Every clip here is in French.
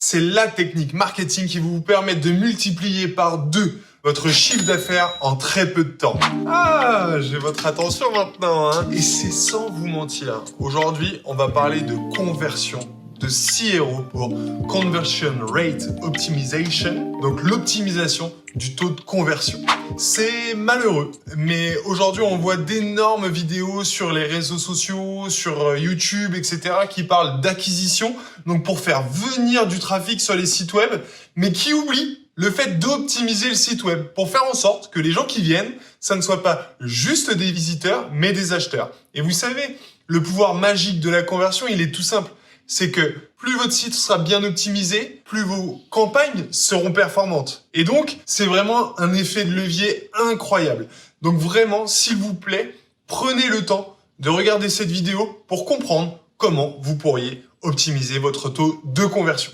C'est la technique marketing qui va vous permettre de multiplier par 2 votre chiffre d'affaires en très peu de temps. Ah, j'ai votre attention maintenant, hein. Et c'est sans vous mentir. Aujourd'hui, on va parler de conversion, de CRO pour Conversion Rate Optimization, donc l'optimisation du taux de conversion. C'est malheureux, mais aujourd'hui on voit d'énormes vidéos sur les réseaux sociaux, sur YouTube, etc. qui parlent d'acquisition, donc pour faire venir du trafic sur les sites web, mais qui oublient le fait d'optimiser le site web pour faire en sorte que les gens qui viennent, ça ne soit pas juste des visiteurs, mais des acheteurs. Et vous savez, le pouvoir magique de la conversion, il est tout simple. C'est que plus votre site sera bien optimisé, plus vos campagnes seront performantes. Et donc, c'est vraiment un effet de levier incroyable. Donc vraiment, s'il vous plaît, prenez le temps de regarder cette vidéo pour comprendre comment vous pourriez optimiser votre taux de conversion.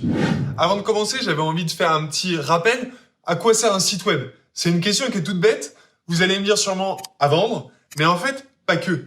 Avant de commencer, j'avais envie de faire un petit rappel. À quoi sert un site web? C'est une question qui est toute bête. Vous allez me dire sûrement à vendre, mais en fait, pas que.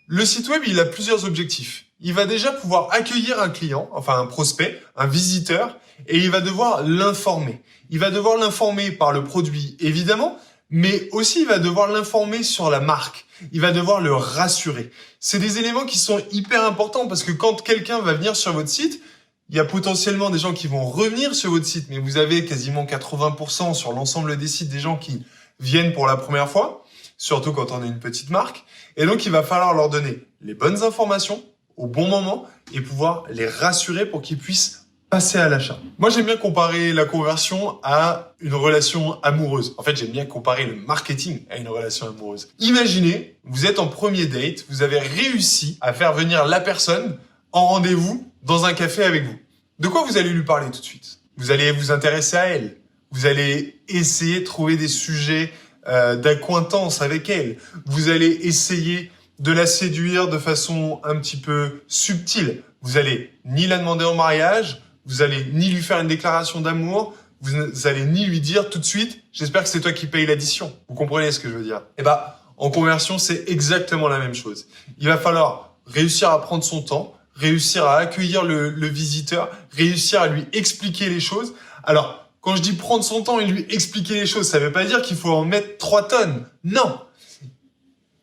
Le site web, il a plusieurs objectifs. Il va déjà pouvoir accueillir un client, enfin un prospect, un visiteur, et il va devoir l'informer. Il va devoir l'informer par le produit, évidemment, mais aussi il va devoir l'informer sur la marque. Il va devoir le rassurer. C'est des éléments qui sont hyper importants parce que quand quelqu'un va venir sur votre site, il y a potentiellement des gens qui vont revenir sur votre site, mais vous avez quasiment 80% sur l'ensemble des sites des gens qui viennent pour la première fois, surtout quand on est une petite marque. Et donc, il va falloir leur donner les bonnes informations au bon moment et pouvoir les rassurer pour qu'ils puissent passer à l'achat. Moi, j'aime bien comparer la conversion à une relation amoureuse. En fait, j'aime bien comparer le marketing à une relation amoureuse. Imaginez, vous êtes en premier date, vous avez réussi à faire venir la personne en rendez-vous dans un café avec vous. De quoi vous allez lui parler tout de suite? Vous allez vous intéresser à elle. Vous allez essayer de trouver des sujets d'acquaintance avec elle. Vous allez essayer de la séduire de façon un petit peu subtile. Vous allez ni la demander en mariage, vous allez ni lui faire une déclaration d'amour, vous allez ni lui dire tout de suite « j'espère que c'est toi qui paye l'addition ». Vous comprenez ce que je veux dire? Eh ben, en conversion, c'est exactement la même chose. Il va falloir réussir à prendre son temps, réussir à accueillir le visiteur, réussir à lui expliquer les choses. Alors, quand je dis prendre son temps et lui expliquer les choses, ça ne veut pas dire qu'il faut en mettre 3 tonnes. Non.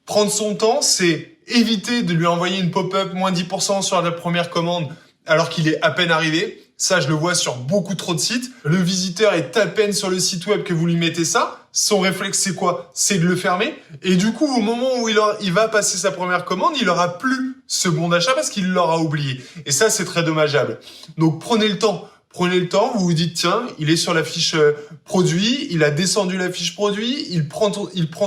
Prendre son temps, c'est éviter de lui envoyer une pop-up moins 10% sur la première commande alors qu'il est à peine arrivé. Ça, je le vois sur beaucoup trop de sites. Le visiteur est à peine sur le site web que vous lui mettez ça. Son réflexe, c'est quoi? C'est de le fermer. Et du coup, au moment où il va passer sa première commande, il aura plus ce bon d'achat parce qu'il l'aura oublié. Et ça, c'est très dommageable. Donc, prenez le temps. Prenez le temps, vous vous dites, tiens, il est sur la fiche produit, il a descendu la fiche produit, il prend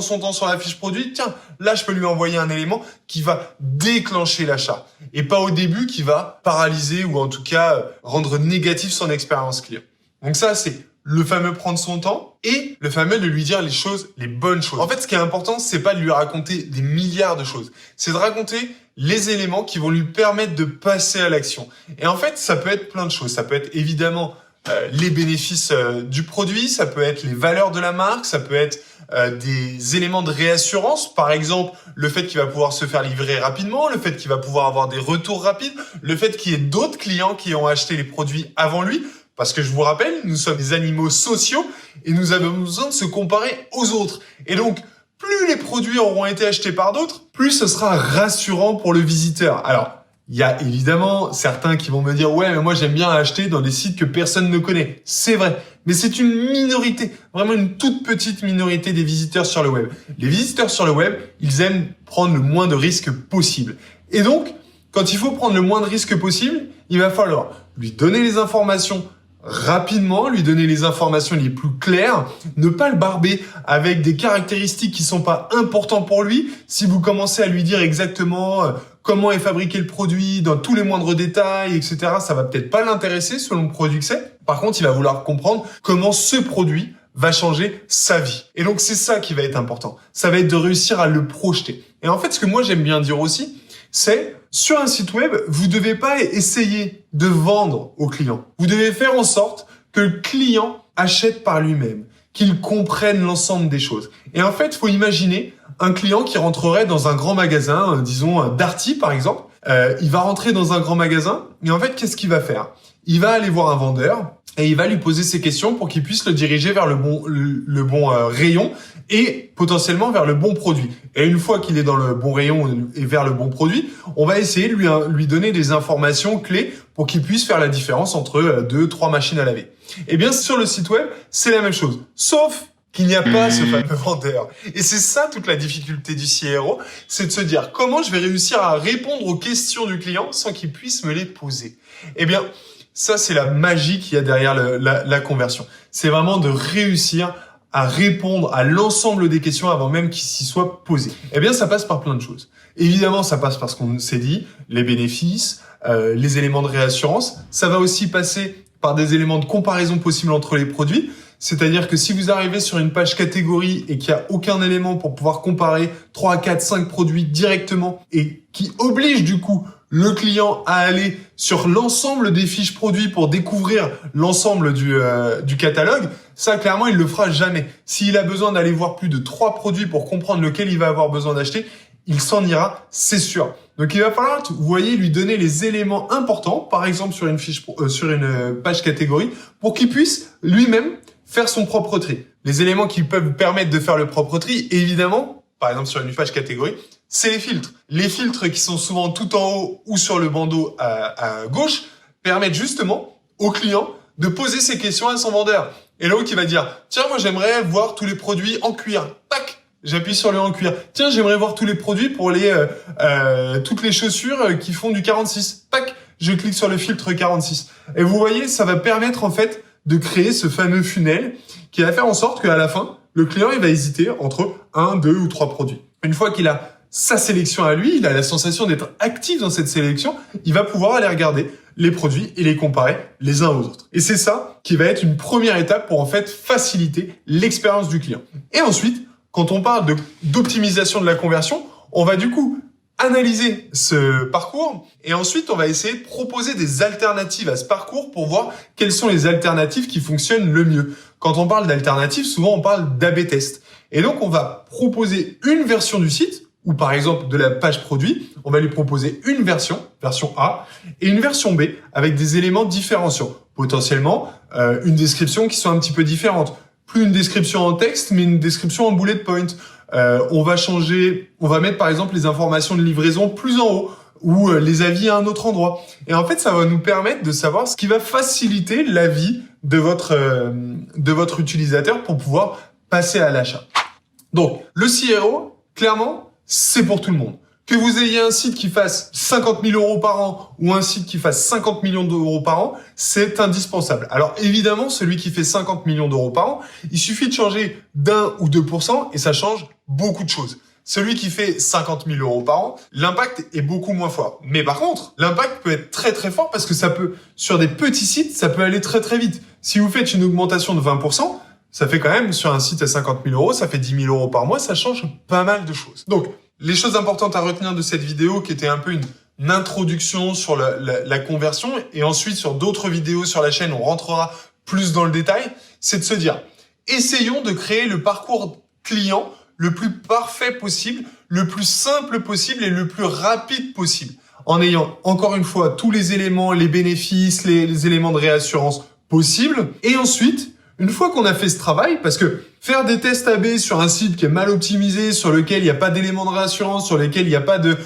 son temps sur la fiche produit, tiens, là, je peux lui envoyer un élément qui va déclencher l'achat. Et pas au début qui va paralyser ou en tout cas rendre négatif son expérience client. Donc ça, c'est le fameux prendre son temps et le fameux de lui dire les choses, les bonnes choses. En fait, ce qui est important, c'est pas de lui raconter des milliards de choses. C'est de raconter les éléments qui vont lui permettre de passer à l'action. Et en fait, ça peut être plein de choses. Ça peut être évidemment les bénéfices du produit, ça peut être les valeurs de la marque, ça peut être des éléments de réassurance. Par exemple, le fait qu'il va pouvoir se faire livrer rapidement, le fait qu'il va pouvoir avoir des retours rapides, le fait qu'il y ait d'autres clients qui ont acheté les produits avant lui. Parce que je vous rappelle, nous sommes des animaux sociaux et nous avons besoin de se comparer aux autres. Et donc, plus les produits auront été achetés par d'autres, plus ce sera rassurant pour le visiteur. Alors, il y a évidemment certains qui vont me dire « Ouais, mais moi j'aime bien acheter dans des sites que personne ne connaît. » C'est vrai, mais c'est une minorité, vraiment une toute petite minorité des visiteurs sur le web. Les visiteurs sur le web, ils aiment prendre le moins de risques possible. Et donc, quand il faut prendre le moins de risques possible, il va falloir lui donner les informations rapidement, lui donner les informations les plus claires, ne pas le barber avec des caractéristiques qui sont pas importantes pour lui. Si vous commencez à lui dire exactement comment est fabriqué le produit dans tous les moindres détails, etc., ça va peut-être pas l'intéresser selon le produit que c'est. Par contre, il va vouloir comprendre comment ce produit va changer sa vie. Et donc, c'est ça qui va être important. Ça va être de réussir à le projeter. Et en fait, ce que moi, j'aime bien dire aussi, c'est sur un site web, vous devez pas essayer de vendre au client. Vous devez faire en sorte que le client achète par lui-même, qu'il comprenne l'ensemble des choses. Et en fait, il faut imaginer un client qui rentrerait dans un grand magasin, disons Darty par exemple. Il va rentrer dans un grand magasin et en fait, qu'est-ce qu'il va faire? il va aller voir un vendeur et il va lui poser ses questions pour qu'il puisse le diriger vers le bon rayon et potentiellement vers le bon produit. Et une fois qu'il est dans le bon rayon et vers le bon produit, on va essayer de lui donner des informations clés pour qu'il puisse faire la différence entre 2-3 machines à laver. Et bien sur le site web, c'est la même chose, sauf qu'il n'y a pas ce fameux vendeur. Et c'est ça toute la difficulté du CRO, c'est de se dire comment je vais réussir à répondre aux questions du client sans qu'il puisse me les poser. Eh bien, ça c'est la magie qu'il y a derrière la conversion. C'est vraiment de réussir à répondre à l'ensemble des questions avant même qu'ils s'y soient posés. Eh bien, ça passe par plein de choses. Évidemment, ça passe par ce qu'on s'est dit, les bénéfices, les éléments de réassurance. Ça va aussi passer par des éléments de comparaison possibles entre les produits. C'est-à-dire que si vous arrivez sur une page catégorie et qu'il n'y a aucun élément pour pouvoir comparer 3, 4, 5 produits directement et qui oblige du coup le client à aller sur l'ensemble des fiches produits pour découvrir l'ensemble du catalogue, ça clairement il le fera jamais. S'il a besoin d'aller voir plus de 3 produits pour comprendre lequel il va avoir besoin d'acheter, il s'en ira, c'est sûr. Donc il va falloir, vous voyez, lui donner les éléments importants, par exemple sur une page catégorie, pour qu'il puisse lui-même faire son propre tri. Les éléments qui peuvent permettre de faire le propre tri, évidemment, par exemple sur une page catégorie, c'est les filtres. Les filtres qui sont souvent tout en haut ou sur le bandeau à gauche permettent justement au client de poser ses questions à son vendeur. Et là où il va dire, tiens, moi j'aimerais voir tous les produits en cuir. Tac, j'appuie sur le en cuir. Tiens, j'aimerais voir tous les produits pour toutes les chaussures qui font du 46. Tac, je clique sur le filtre 46. Et vous voyez, ça va permettre en fait de créer ce fameux funnel qui va faire en sorte qu'à la fin, le client il va hésiter entre 1, 2 ou 3 produits. Une fois qu'il a sa sélection à lui, il a la sensation d'être actif dans cette sélection, il va pouvoir aller regarder les produits et les comparer les uns aux autres. Et c'est ça qui va être une première étape pour en fait faciliter l'expérience du client. Et ensuite, quand on parle d'optimisation de la conversion, on va du coup analyser ce parcours et ensuite on va essayer de proposer des alternatives à ce parcours pour voir quelles sont les alternatives qui fonctionnent le mieux. Quand on parle d'alternatives, souvent on parle d'A/B test. Et donc on va proposer une version du site ou par exemple de la page produit, on va lui proposer une version A, et une version B avec des éléments différenciants. Potentiellement, une description qui soit un petit peu différente. Plus une description en texte, mais une description en bullet point. On va mettre par exemple les informations de livraison plus en haut ou les avis à un autre endroit. Et en fait, ça va nous permettre de savoir ce qui va faciliter la vie de votre utilisateur pour pouvoir passer à l'achat. Donc, le CRO, clairement, c'est pour tout le monde. Que vous ayez un site qui fasse 50 000 € par an ou un site qui fasse 50 millions d'euros par an, c'est indispensable. Alors évidemment, celui qui fait 50 millions d'euros par an, il suffit de changer d'1 ou 2% et ça change beaucoup de choses. Celui qui fait 50 000 € par an, l'impact est beaucoup moins fort. Mais par contre, l'impact peut être très très fort parce que ça peut, sur des petits sites, ça peut aller très très vite. Si vous faites une augmentation de 20%, ça fait quand même, sur un site à 50 000 €, ça fait 10 000 € par mois, ça change pas mal de choses. Donc, les choses importantes à retenir de cette vidéo, qui était un peu une introduction sur la conversion, et ensuite sur d'autres vidéos sur la chaîne, on rentrera plus dans le détail, c'est de se dire, essayons de créer le parcours client le plus parfait possible, le plus simple possible et le plus rapide possible, en ayant encore une fois tous les éléments, les bénéfices, les éléments de réassurance possibles, et ensuite, une fois qu'on a fait ce travail, parce que faire des tests A/B sur un site qui est mal optimisé, sur lequel il n'y a pas d'éléments de réassurance, sur lequel il n'y a pas de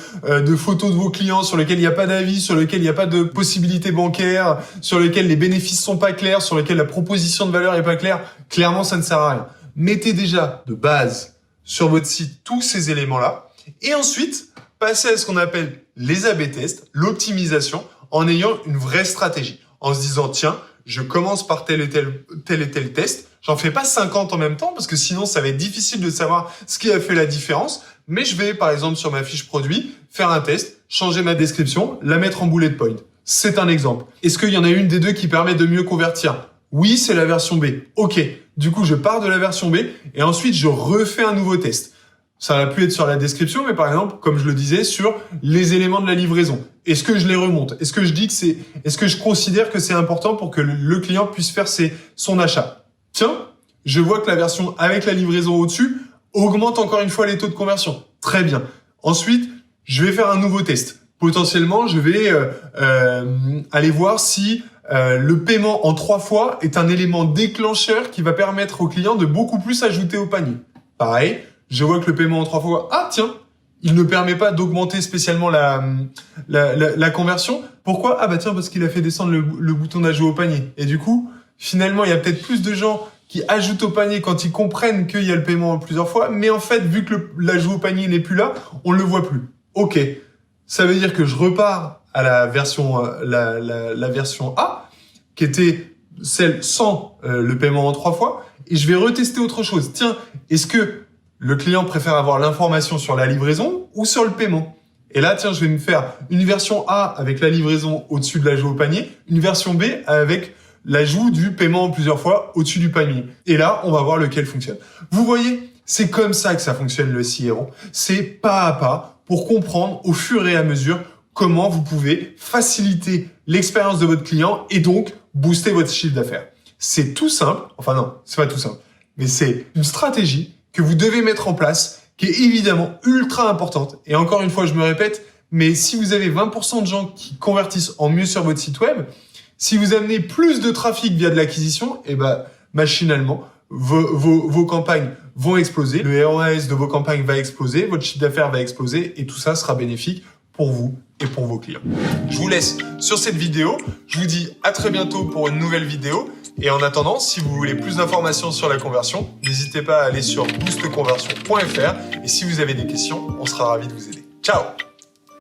photos de vos clients, sur lequel il n'y a pas d'avis, sur lequel il n'y a pas de possibilités bancaires, sur lequel les bénéfices sont pas clairs, sur lequel la proposition de valeur est pas claire, clairement ça ne sert à rien. Mettez déjà de base sur votre site tous ces éléments-là, et ensuite passez à ce qu'on appelle les A/B tests, l'optimisation, en ayant une vraie stratégie, en se disant tiens, je commence par tel et tel test. J'en fais pas 50 en même temps parce que sinon ça va être difficile de savoir ce qui a fait la différence. Mais je vais par exemple sur ma fiche produit faire un test, changer ma description, la mettre en bullet point. C'est un exemple. Est-ce qu'il y en a une des deux qui permet de mieux convertir? Oui, c'est la version B. Ok. Du coup, je pars de la version B et ensuite je refais un nouveau test. Ça va plus être sur la description, mais par exemple, comme je le disais, sur les éléments de la livraison. Est-ce que je les remonte? Est-ce que je considère que c'est important pour que le client puisse faire son achat? Tiens, je vois que la version avec la livraison au-dessus augmente encore une fois les taux de conversion. Très bien. Ensuite, je vais faire un nouveau test. Potentiellement, je vais aller voir si Le paiement en 3 fois est un élément déclencheur qui va permettre au client de beaucoup plus ajouter au panier. Pareil, je vois que le paiement en 3 fois, ah tiens, il ne permet pas d'augmenter spécialement la conversion. Pourquoi? Ah bah tiens, parce qu'il a fait descendre le bouton d'ajout au panier. Et du coup, finalement, il y a peut-être plus de gens qui ajoutent au panier quand ils comprennent qu'il y a le paiement en plusieurs fois. Mais en fait, vu que l'ajout au panier n'est plus là, on ne le voit plus. Ok, ça veut dire que je repars à la version A, qui était celle sans le paiement en 3 fois, et je vais retester autre chose. Tiens, est-ce que le client préfère avoir l'information sur la livraison ou sur le paiement? Et là, tiens, je vais me faire une version A avec la livraison au-dessus de l'ajout au panier, une version B avec l'ajout du paiement en plusieurs fois au-dessus du panier. Et là, on va voir lequel fonctionne. Vous voyez, c'est comme ça que ça fonctionne le CRO. C'est pas à pas pour comprendre au fur et à mesure comment vous pouvez faciliter l'expérience de votre client et donc booster votre chiffre d'affaires. C'est tout simple. Enfin non, c'est pas tout simple. Mais c'est une stratégie que vous devez mettre en place, qui est évidemment ultra importante. Et encore une fois, je me répète, mais si vous avez 20% de gens qui convertissent en mieux sur votre site web, si vous amenez plus de trafic via de l'acquisition, et ben machinalement, vos campagnes vont exploser, le ROAS de vos campagnes va exploser, votre chiffre d'affaires va exploser et tout ça sera bénéfique pour vous et pour vos clients. Je vous laisse sur cette vidéo. Je vous dis à très bientôt pour une nouvelle vidéo. Et en attendant, si vous voulez plus d'informations sur la conversion, n'hésitez pas à aller sur boostconversion.fr. Et si vous avez des questions, on sera ravis de vous aider. Ciao!